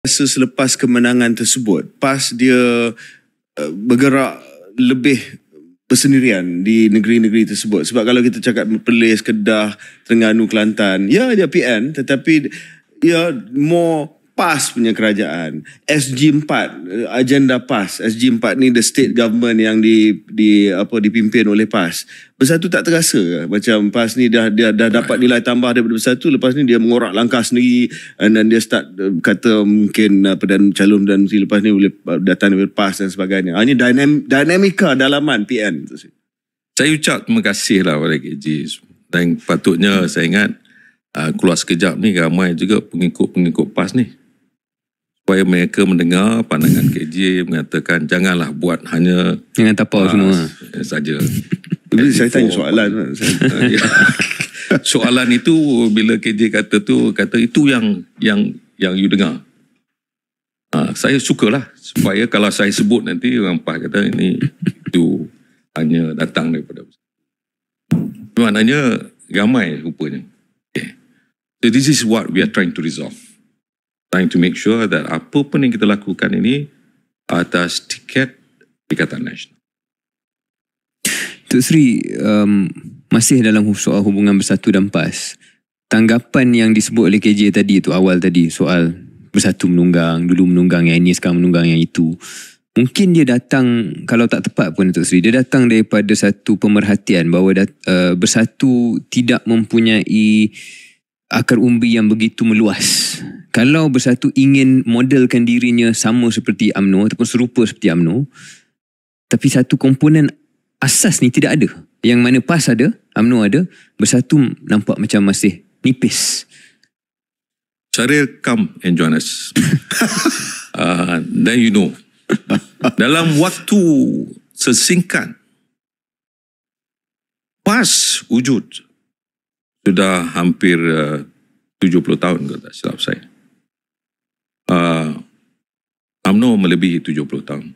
Masa selepas kemenangan tersebut, PAS dia bergerak lebih bersendirian di negeri-negeri tersebut. Sebab kalau kita cakap Perlis, Kedah, Terengganu, Kelantan, ya dia PN, tetapi ya more PAS punya kerajaan. SG4, agenda PAS. SG4 ni the state government yang dipimpin oleh PAS. Bersatu tak terasa macam PAS ni dah dapat nilai tambah daripada Bersatu, lepas ni dia mengorak langkah sendiri dan dia start kata mungkin calon Perdana Menteri lepas ni boleh datang daripada PAS dan sebagainya. Ini dinamika dalaman PN. Saya ucap terima kasih lah pada KJ. Dan patutnya saya ingat keluar sekejap ni ramai juga pengikut PAS ni. Supaya mereka mendengar pandangan KJ mengatakan janganlah buat hanya jangan tapau semua saja. Saya tanya soalan. Soalan itu bila KJ kata itu yang you dengar. Saya sukalah supaya kalau saya sebut nanti orang PAS kata ini itu hanya datang daripada. Maknanya ramai rupanya. Okay. So this is what we are trying to resolve. Trying to make sure that apa pun yang kita lakukan ini atas tiket Ikatan Nasional. Tuk Sri, masih dalam soal hubungan Bersatu dan PAS, tanggapan yang disebut oleh KJ tadi tu awal tadi soal Bersatu menunggang, dulu menunggang yang ini, sekarang menunggang yang itu, mungkin dia datang, kalau tak tepat pun Tuk Sri, dia datang daripada satu pemerhatian bahawa Bersatu tidak mempunyai akar umbi yang begitu meluas. Kalau Bersatu ingin modelkan dirinya sama seperti UMNO ataupun serupa seperti UMNO, tapi satu komponen asas ni tidak ada. Yang mana PAS ada, UMNO ada, Bersatu nampak macam masih nipis. Syaril, come and join us. Then you know. Dalam waktu sesingkat, PAS wujud sudah hampir 70 tahun kalau tak silap saya. UMNO melebihi 70 tahun.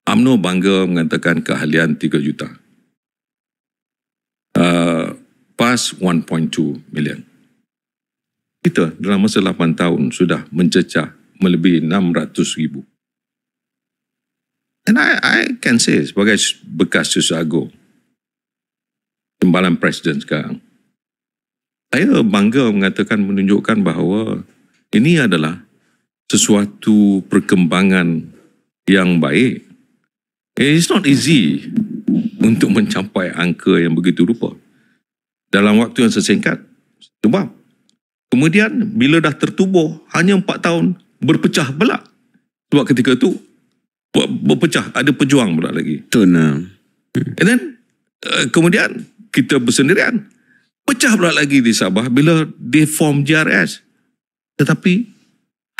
UMNO bangga mengatakan keahlian 3 juta. PAS 1.2 million. Kita dalam masa 8 tahun sudah mencecah melebihi 600,000. And I can say sebagai bekas Susah-Agung, Timbalan Presiden sekarang, saya bangga mengatakan, menunjukkan bahawa ini adalah sesuatu perkembangan yang baik. It's not easy untuk mencapai angka yang begitu rupa dalam waktu yang sesingkat. Sebab kemudian bila dah tertubuh hanya 4 tahun berpecah pula. Sebab ketika tu berpecah, ada pejuang pula lagi. Betul. And then kemudian kita bersendirian. Pecah pula lagi di Sabah bila they form GRS. Tetapi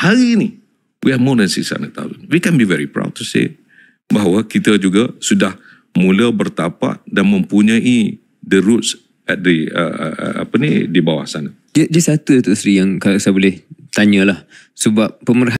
hari ini we have more than 600,000. We can be very proud to say bahawa kita juga sudah mula bertapak dan mempunyai the roots at the di bawah sana. Dia satu Tuk Sri yang kalau saya boleh tanyalah, sebab pemerhatian